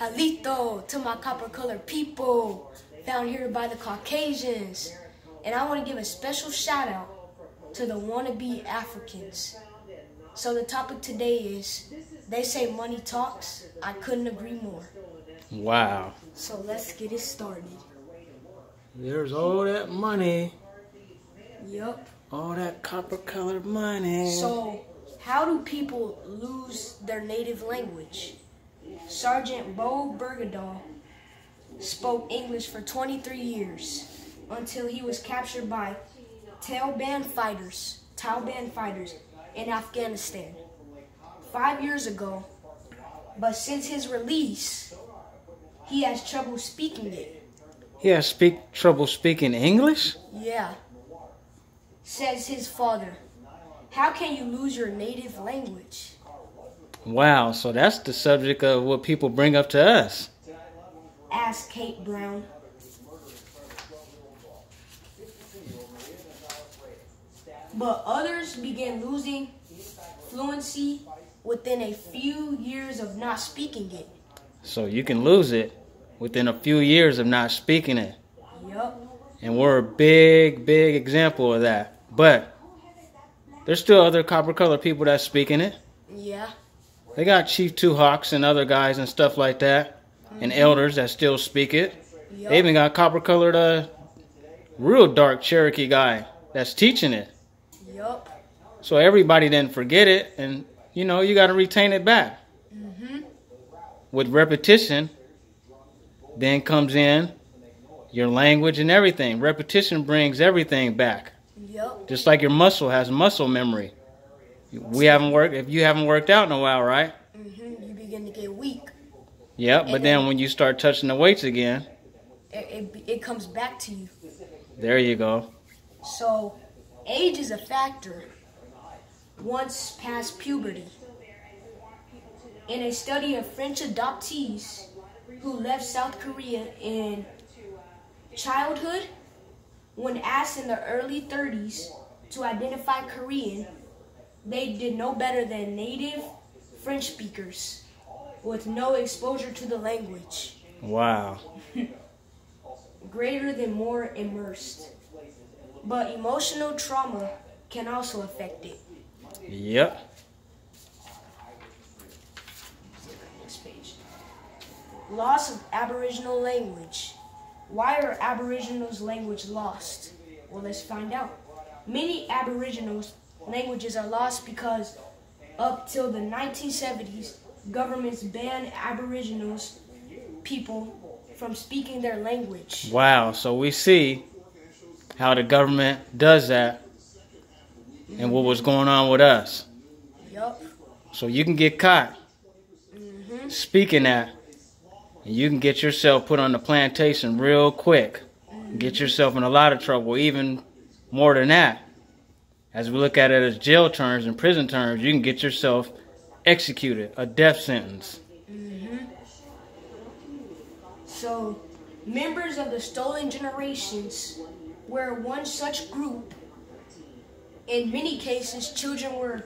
Halito to my copper-colored people found here by the Caucasians. And I want to give a special shout-out to the wannabe Africans. So the topic today is, they say money talks. I couldn't agree more. Wow. So let's get it started. There's all that money. Yup. All that copper-colored money. So, how do people lose their native language? Sergeant Bo Bergdahl spoke English for 23 years until he was captured by Taliban fighters in Afghanistan 5 years ago. But since his release, he has trouble speaking it. He has trouble speaking English? Yeah. Says his father. How can you lose your native language? Wow, so that's the subject of what people bring up to us. Asked Kate Brown. But others began losing fluency within a few years of not speaking it. So you can lose it within a few years of not speaking it. Yup. And we're a big example of that. But there's still other copper-colored people that's speaking it. Yeah. They got Chief Two Hawks and other guys and stuff like that. And elders that still speak it. Yep. They even got copper-colored, real dark Cherokee guy that's teaching it. Yup. So everybody didn't forget it. And, you know, you got to retain it back. With repetition, then comes in your language and everything. Repetition brings everything back. Yep. Just like your muscle has muscle memory. If you haven't worked out in a while, right? You begin to get weak. Yep, but then when you start touching the weights again, it comes back to you. There you go. So, age is a factor once past puberty. In a study of French adoptees who left South Korea in childhood, when asked in the early 30s to identify Korean, they did no better than native French speakers with no exposure to the language. Wow. Greater than more immersed. But emotional trauma can also affect it. Yep. Loss of Aboriginal language. Why are Aboriginals' language lost? Well, let's find out. Many Aboriginals' languages are lost because up till the 1970s, governments banned Aboriginals people from speaking their language. Wow, so we see how the government does that and what was going on with us. Yup. So you can get caught speaking that, and you can get yourself put on the plantation real quick. Get yourself in a lot of trouble, even more than that. As we look at it as jail terms and prison terms, you can get yourself executed, a death sentence. So, members of the stolen generations were one such group. In many cases, children were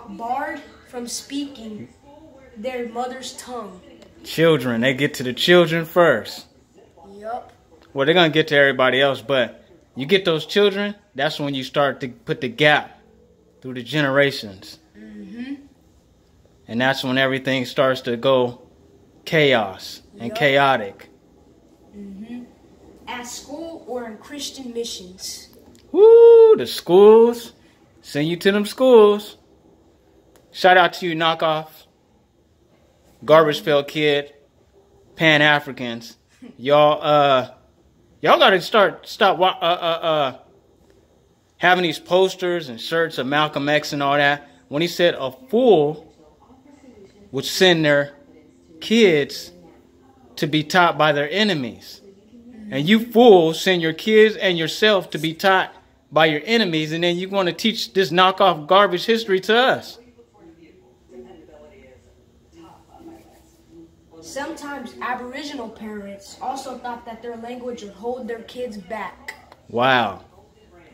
barred from speaking their mother's tongue. Children, they get to the children first. Yup. Well, they're going to get to everybody else, but you get those children, that's when you start to put the gap through the generations. And that's when everything starts to go chaos and chaotic. At school or in Christian missions. Woo, the schools. Send you to them schools. Shout out to you, knockoff, garbage pail kid, Pan-Africans. Y'all gotta stop having these posters and shirts of Malcolm X and all that. When he said a fool would send their kids to be taught by their enemies. And you fools send your kids and yourself to be taught by your enemies, and then you want to teach this knockoff garbage history to us. Sometimes Aboriginal parents also thought that their language would hold their kids back. Wow.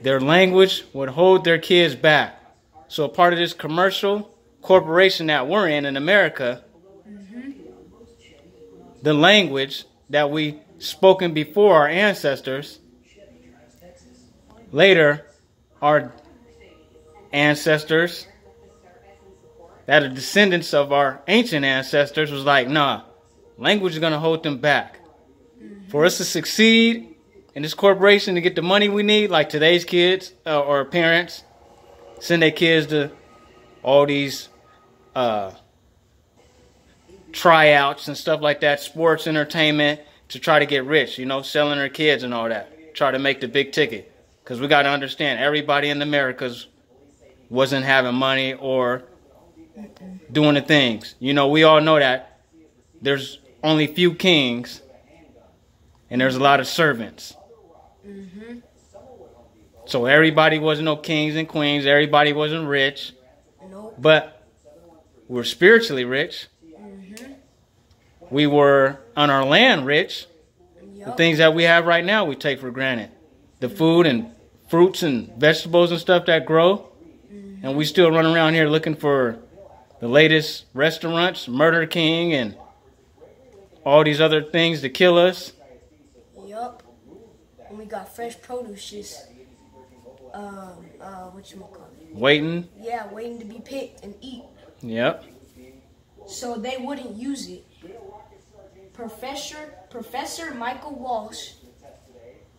Their language would hold their kids back. So a part of this commercial corporation that we're in America, the language that we spoken before our ancestors, later our ancestors that are descendants of our ancient ancestors was like, nah, language is going to hold them back. For us to succeed in this corporation to get the money we need, like today's kids or parents send their kids to all these tryouts and stuff like that, sports, entertainment, to try to get rich, you know, selling their kids and all that, try to make the big ticket. Because we got to understand, everybody in the Americas wasn't having money or doing the things. You know, we all know that there's only few kings and there's a lot of servants. So everybody wasn't no kings and queens. Everybody wasn't rich. But we're spiritually rich. We were on our land rich. The things that we have right now we take for granted. The food and fruits and vegetables and stuff that grow. And we still run around here looking for the latest restaurants, Murder King, and all these other things to kill us. Yup. And we got fresh produce just, whatchamacallit? Waiting. Yeah, waiting to be picked and eat. Yep. So they wouldn't use it. Professor Michael Walsh,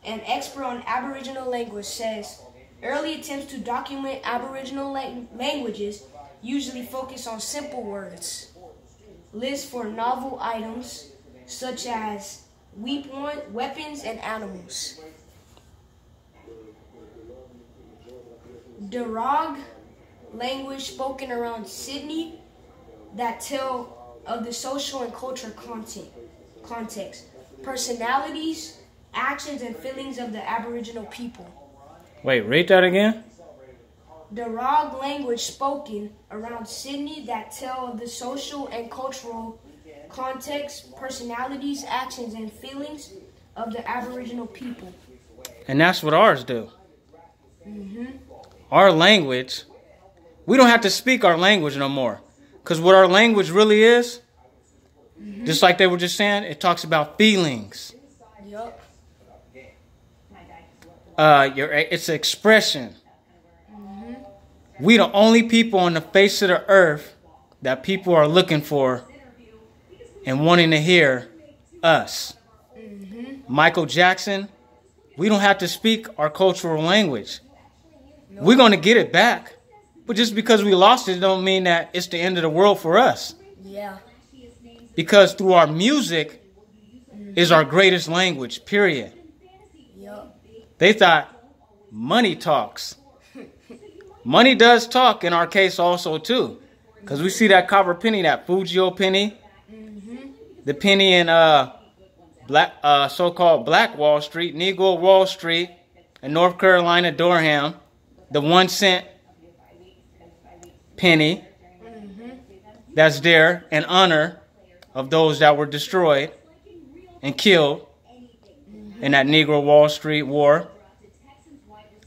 an expert on Aboriginal language, says early attempts to document Aboriginal languages usually focus on simple words, lists for novel items such as weapons and animals. Darug language spoken around Sydney that tell of the social and cultural context, personalities, actions, and feelings of the Aboriginal people. Wait, read that again? Darug language spoken around Sydney that tell of the social and cultural context, personalities, actions, and feelings of the Aboriginal people. And that's what ours do. Our language, we don't have to speak our language no more. Because what our language really is, just like they were just saying, it talks about feelings. Yup. It's an expression. We the only people on the face of the earth that people are looking for and wanting to hear us. Michael Jackson, we don't have to speak our cultural language. We're going to get it back. But just because we lost it don't mean that it's the end of the world for us. Yeah. Because through our music is our greatest language, period. Yup. They thought money talks. Money does talk in our case also too. Because we see that copper penny, that Fujio penny. The penny in so-called Black Wall Street, Negro Wall Street, in North Carolina, Durham. The 1 cent penny that's there in honor of those that were destroyed and killed in that Negro Wall Street war.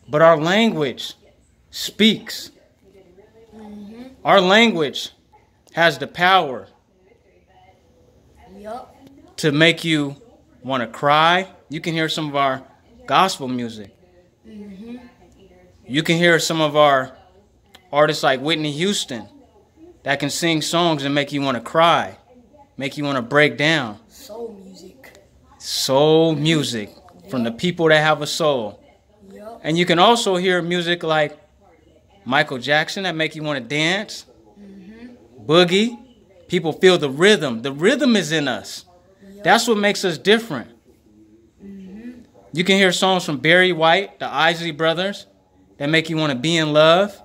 But our language speaks. Our language has the power to make you want to cry. You can hear some of our gospel music. You can hear some of our artists like Whitney Houston that can sing songs and make you want to cry, make you want to break down. Soul music. Soul music from the people that have a soul. And you can also hear music like Michael Jackson that make you want to dance. Boogie. People feel the rhythm. The rhythm is in us. That's what makes us different. You can hear songs from Barry White, the Isley Brothers, that make you want to be in love.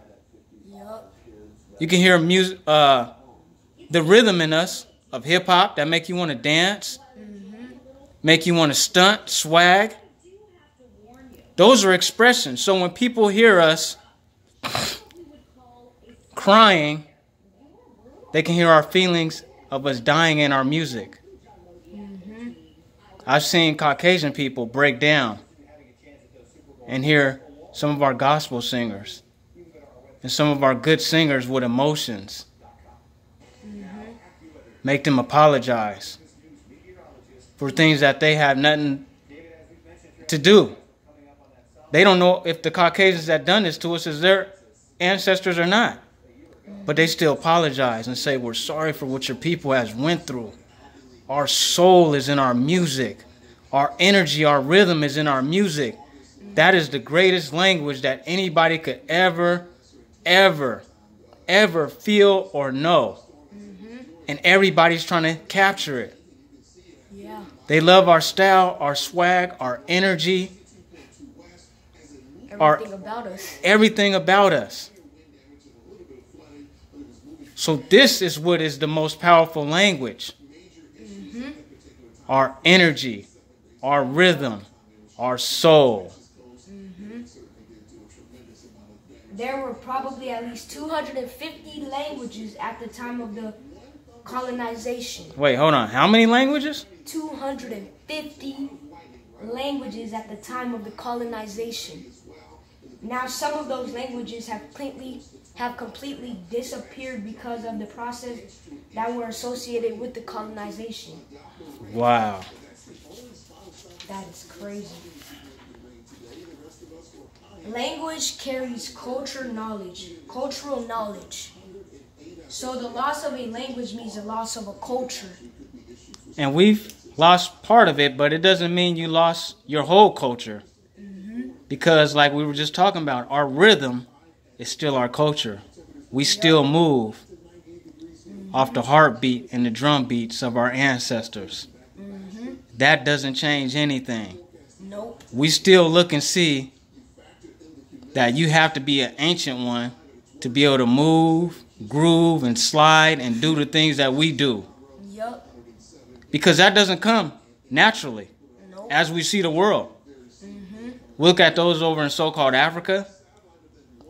You can hear music, the rhythm in us of hip-hop that make you want to dance, make you want to stunt, swag. Those are expressions. So when people hear us crying, they can hear our feelings of us dying in our music. I've seen Caucasian people break down and hear some of our gospel singers and some of our good singers with emotions make them apologize for things that they have nothing to do. They don't know if the Caucasians that done this to us is their ancestors or not. But they still apologize and say, we're sorry for what your people has went through. Our soul is in our music. Our energy, our rhythm is in our music. That is the greatest language that anybody could ever feel or know. And everybody's trying to capture it. Yeah. They love our style, our swag, our energy. Everything about us. Everything about us. So this is what is the most powerful language. Our energy, our rhythm, our soul. There were probably at least 250 languages at the time of the colonization. Wait, hold on. How many languages? 250 languages at the time of the colonization. Now, some of those languages have completely disappeared because of the process that were associated with the colonization. Wow. That is crazy. Language carries cultural knowledge. So the loss of a language means the loss of a culture. And we've lost part of it, but it doesn't mean you lost your whole culture. Because like we were just talking about, our rhythm is still our culture. We still move off the heartbeat and the drum beats of our ancestors. That doesn't change anything. Nope. We still look and see that you have to be an ancient one to be able to move, groove, and slide and do the things that we do. Yup. Because that doesn't come naturally. Nope. As we see the world. Look at those over in so-called Africa.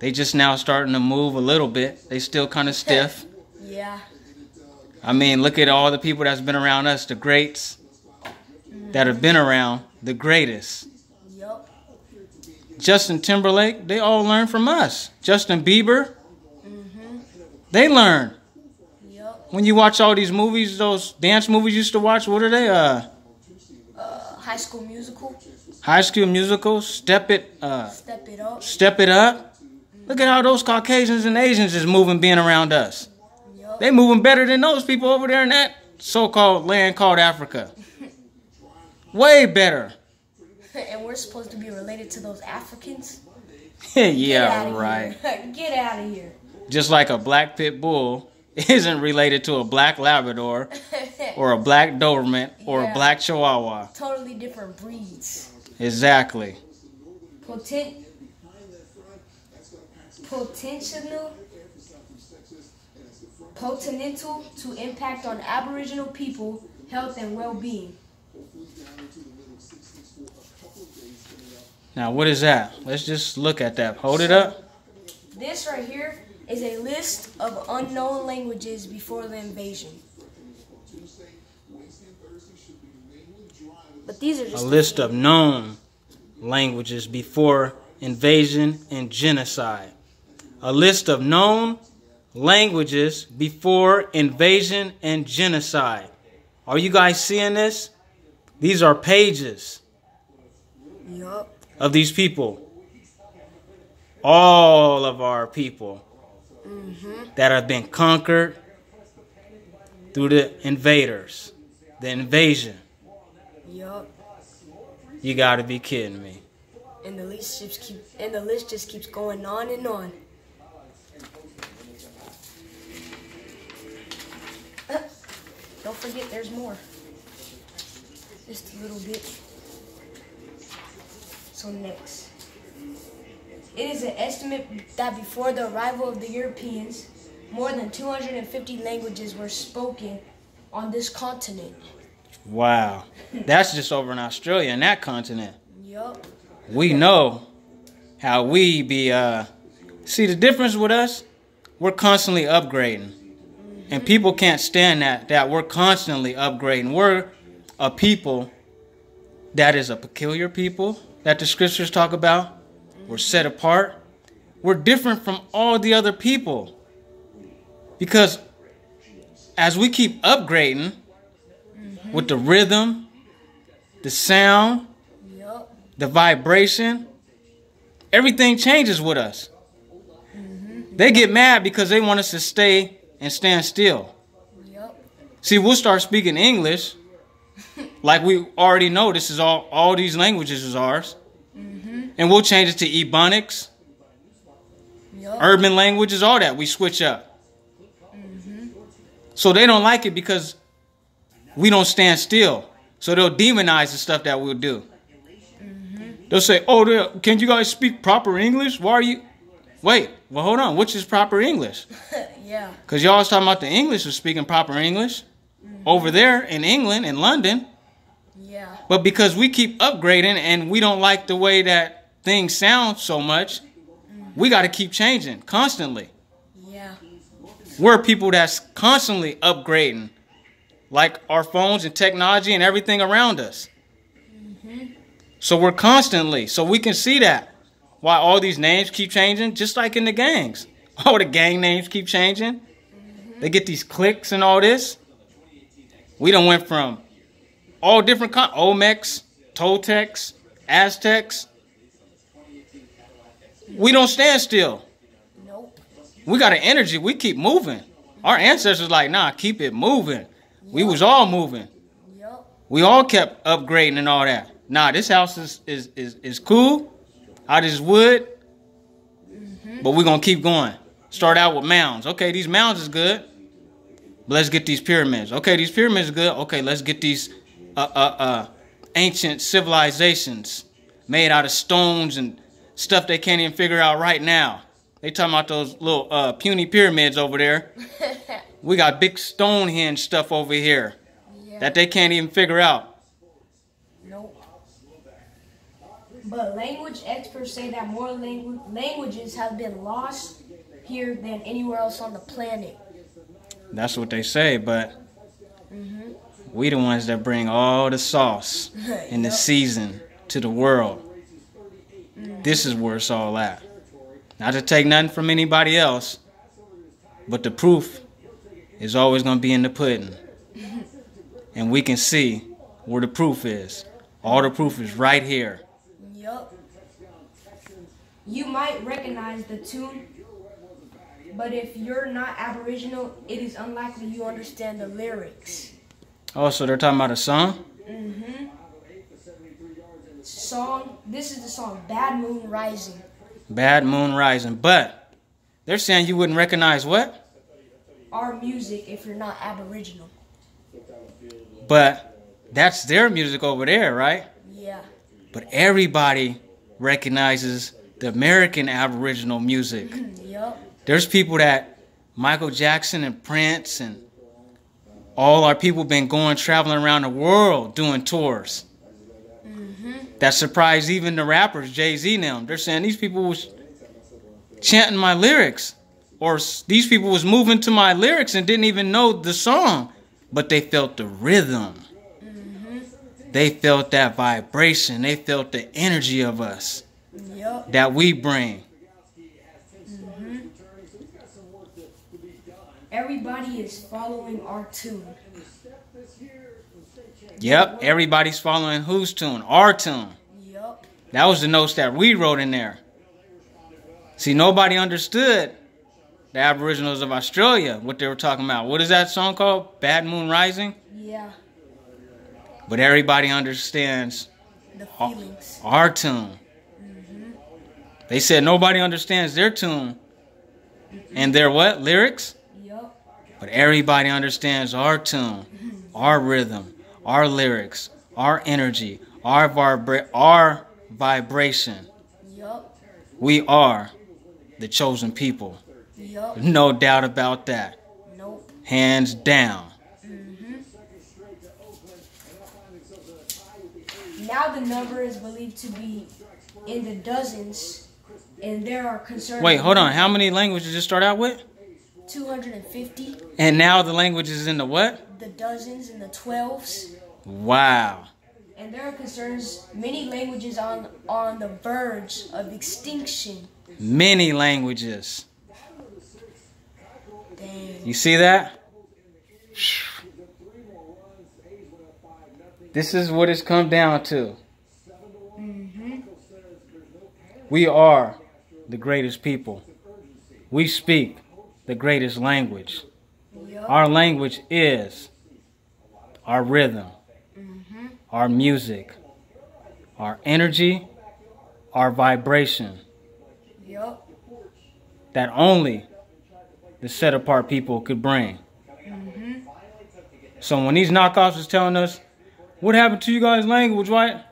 They just now starting to move a little bit. They still kind of stiff. Yeah. I mean, look at all the people that's been around us, the greats that have been around, the greatest. Yup. Justin Timberlake, they all learned from us. Justin Bieber, they learned. Yup. When you watch all these movies, those dance movies you used to watch, what are they? High School Musical. High School Musical, Step It Up. Step It Up. Look at how those Caucasians and Asians is moving being around us. Yup. They moving better than those people over there in that so-called land called Africa. Way better. And we're supposed to be related to those Africans? Yeah, right. Get out of here. Just like a black pit bull isn't related to a black Labrador or a black Doberman or a black Chihuahua. Totally different breeds. Exactly. Potential to impact on Aboriginal people, health and well-being. Now, what is that? Let's just look at that. Hold it up. This right here is a list of unknown languages before the invasion. But these are just a list of known languages before invasion and genocide. A list of known languages before invasion and genocide. Are you guys seeing this? These are pages of these people. All of our people that have been conquered through the invaders, the invasion. Yup. You gotta be kidding me. And the list just keeps going on and on. Don't forget there's more. Just a little bit. So next. It is an estimate that before the arrival of the Europeans, more than 250 languages were spoken on this continent. Wow. That's just over in Australia, in that continent. Yup. We know how we be, see the difference with us? We're constantly upgrading. And people can't stand that we're constantly upgrading. We're a people that is a peculiar people that the scriptures talk about. We're set apart. We're different from all the other people. Because as we keep upgrading with the rhythm, the sound, Yup. the vibration. Everything changes with us. They get mad because they want us to stay and stand still. Yup. See, we'll start speaking English. Like we already know this is all these languages is ours. And we'll change it to Ebonics, Yup. urban languages, all that. We switch up. So they don't like it because we don't stand still. So they'll demonize the stuff that we'll do. They'll say, oh, can you guys speak proper English? Why are you... Wait, well, hold on. Which is proper English? Yeah. Because y'all was talking about the English was speaking proper English over there in England, in London. Yeah. But because we keep upgrading and we don't like the way that things sound so much, we got to keep changing constantly. Yeah. We're people that's constantly upgrading, like our phones and technology and everything around us. So we're constantly, so we can see that. Why all these names keep changing, just like in the gangs. All the gang names keep changing. They get these cliques and all this. We done went from all different kinds, Olmecs, Toltecs, Aztecs. We don't stand still. Nope. We got an energy. We keep moving. Our ancestors like, nah, keep it moving. We was all moving. Yup. We all kept upgrading and all that. Nah, this house is cool. Out of this wood. But we're going to keep going. Start out with mounds. Okay, these mounds is good. But let's get these pyramids. Okay, these pyramids are good. Okay, let's get these ancient civilizations made out of stones and stuff they can't even figure out right now. They talking about those little puny pyramids over there. We got big Stonehenge stuff over here that they can't even figure out. Nope. But language experts say that more languages have been lost here than anywhere else on the planet. That's what they say, but we the ones that bring all the sauce and the season to the world. This is where it's all at. Not to take nothing from anybody else, but the proof is always going to be in the pudding. And we can see where the proof is. All the proof is right here. Yup. You might recognize the tune, but if you're not Aboriginal, it is unlikely you understand the lyrics. Oh, so they're talking about a song? This is the song Bad Moon Rising. Bad Moon Rising. But they're saying you wouldn't recognize what? Our music if you're not Aboriginal. But that's their music over there, right? Yeah. But everybody recognizes the American Aboriginal music. Yup. There's people that Michael Jackson and Prince and all our people been going traveling around the world doing tours. That surprised even the rappers, Jay-Z and them. They're saying these people was chanting my lyrics. Or these people was moving to my lyrics and didn't even know the song. But they felt the rhythm. They felt that vibration. They felt the energy of us that we bring. Everybody is following our tune. Yep, everybody's following whose tune? Our tune. Yup. That was the notes that we wrote in there. See, nobody understood the Aboriginals of Australia, what they were talking about. What is that song called? Bad Moon Rising? Yeah. But everybody understands The feelings. our tune. They said nobody understands their tune and their what? Lyrics? Yup. But everybody understands our tune, our rhythm, our lyrics, our energy, our vibration. Yup. We are the chosen people. Yup. No doubt about that. Nope. Hands down. Now the number is believed to be in the dozens, and there are concerns. Wait, hold on. How many languages did it start out with? 250. And now the language is in the what? The dozens and the 12s. Wow. And there are concerns, many languages on the verge of extinction. Many languages. Dang. You see that? This is what it's come down to. We are the greatest people. We speak the greatest language. Our language is our rhythm, our music, our energy, our vibration. That only the set apart people could bring. So when these knockoffs is telling us, what happened to you guys' language, right?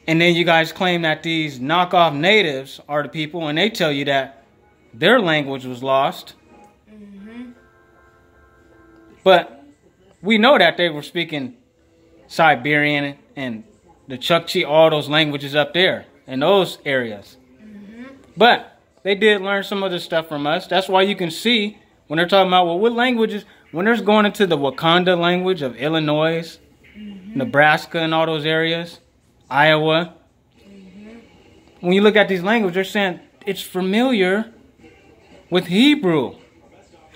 And then you guys claim that these knockoff natives are the people, and they tell you that their language was lost. But we know that they were speaking Siberian and the Chukchi, all those languages up there in those areas. But they did learn some other stuff from us. That's why you can see when they're talking about, well, what languages, when they're going into the Wakanda language of Illinois, Nebraska and all those areas, Iowa. When you look at these languages, they're saying it's familiar with Hebrew,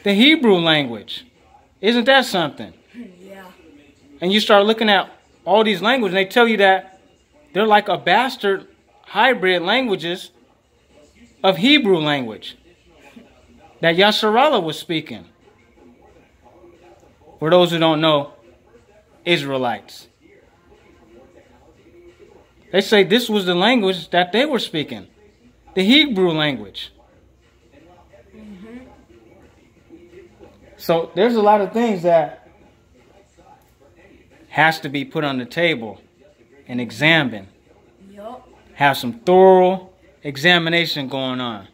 the Hebrew language. Isn't that something? Yeah. And you start looking at all these languages, and they tell you that they're like a bastard hybrid languages of Hebrew language that Yasharallah was speaking. For those who don't know, Israelites. They say this was the language that they were speaking, the Hebrew language. So there's a lot of things that has to be put on the table and examined. Have some thorough examination going on.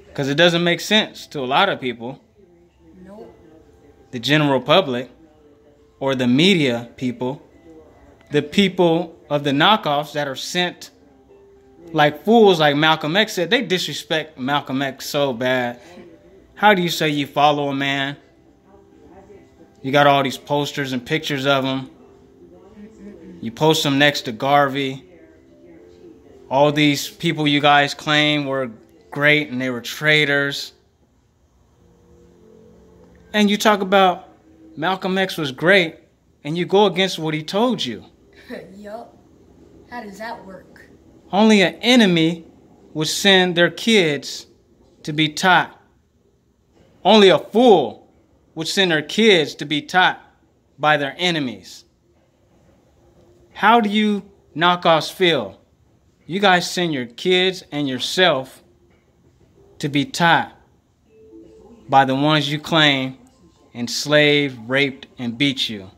Because it doesn't make sense to a lot of people. The general public or the media people, the people of the knockoffs that are sent like fools, like Malcolm X said. They disrespect Malcolm X so bad. How do you say you follow a man? You got all these posters and pictures of him. You post them next to Garvey. All these people you guys claim were great and they were traitors. And you talk about Malcolm X was great and you go against what he told you. Yup. How does that work? Only an enemy would send their kids to be taught. Only a fool would send their kids to be taught by their enemies. How do you knockoffs feel? You guys send your kids and yourself to be taught by the ones you claim enslaved, raped, and beat you.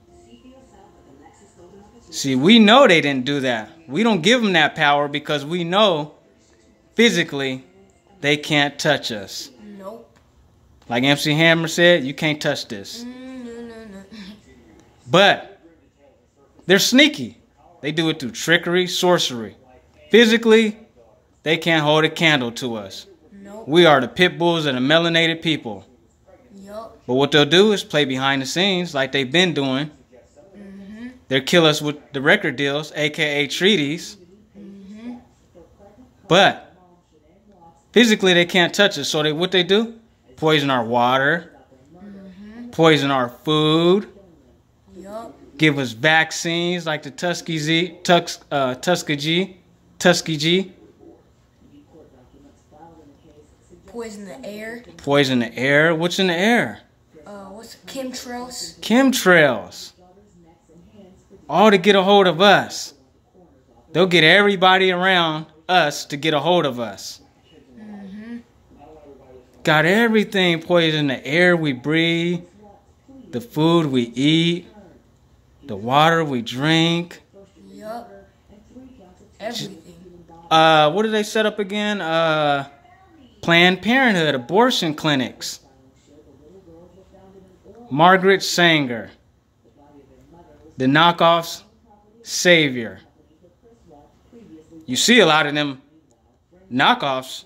See, we know they didn't do that. We don't give them that power because we know physically they can't touch us. Nope. Like MC Hammer said, you can't touch this. No. But they're sneaky. They do it through trickery, sorcery. Physically, they can't hold a candle to us. Nope. We are the pit bulls of the melanated people. Yup. But what they'll do is play behind the scenes like they've been doing. They'll kill us with the record deals, aka treaties. But physically they can't touch us. So what they do? Poison our water. Poison our food. Yup. Give us vaccines like the Tuskegee. Poison the air. Poison the air. What's in the air? What's chemtrails? Chemtrails. All to get a hold of us. They'll get everybody around us to get a hold of us. Got everything poisoned. The air we breathe, the food we eat, the water we drink. Yup. Everything. What did they set up again? Planned Parenthood, abortion clinics. Margaret Sanger, the knockoffs' savior. You see a lot of them knockoffs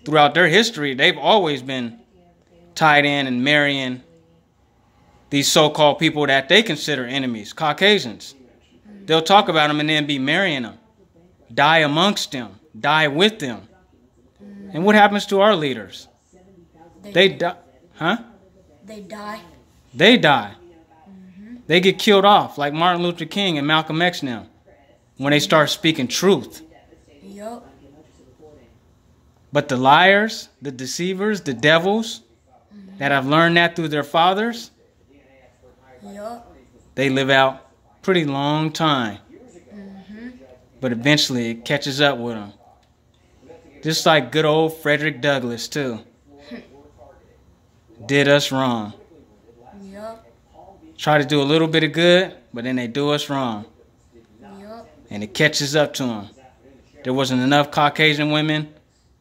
throughout their history. They've always been tied in and marrying these so-called people that they consider enemies, Caucasians. They'll talk about them and then be marrying them, die amongst them, die with them. And what happens to our leaders? They die. Huh? They die. They die. They get killed off like Martin Luther King and Malcolm X now when they start speaking truth. Yup. But the liars, the deceivers, the devils that have learned that through their fathers, Yup. they live out pretty long time. But eventually it catches up with them. Just like good old Frederick Douglass too. Did us wrong. Yup. Try to do a little bit of good, but then they do us wrong. Yup. And it catches up to him. There wasn't enough Caucasian women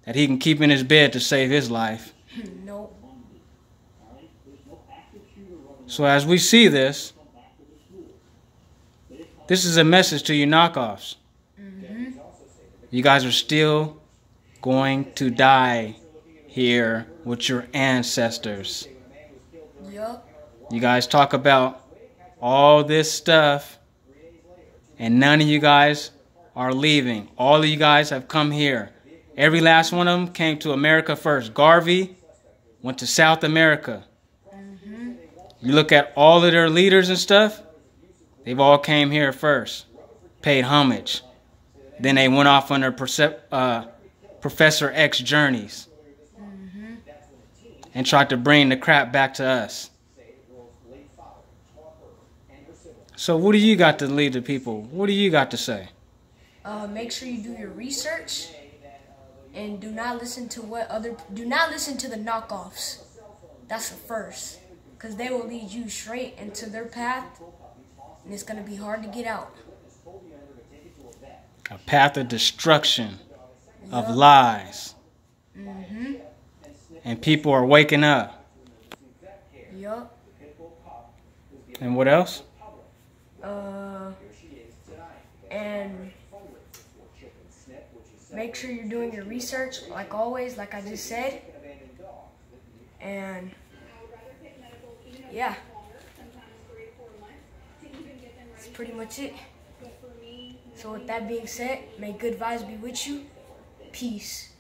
that he can keep in his bed to save his life. Nope. So as we see this is a message to you knockoffs. You guys are still going to die here with your ancestors. Yup. You guys talk about all this stuff, and none of you guys are leaving. All of you guys have come here. Every last one of them came to America first. Garvey went to South America. You look at all of their leaders and stuff, they've all came here first, paid homage. Then they went off on their Professor X journeys and tried to bring the crap back to us. So what do you got to lead the people? What do you got to say? Make sure you do your research, and do not listen to the knockoffs. That's the first, because they will lead you straight into their path, and it's gonna be hard to get out. A path of destruction, of lies. And people are waking up. Yup. And what else? And make sure you're doing your research, like always, like I just said. And yeah, that's pretty much it. So with that being said, may good vibes be with you. Peace.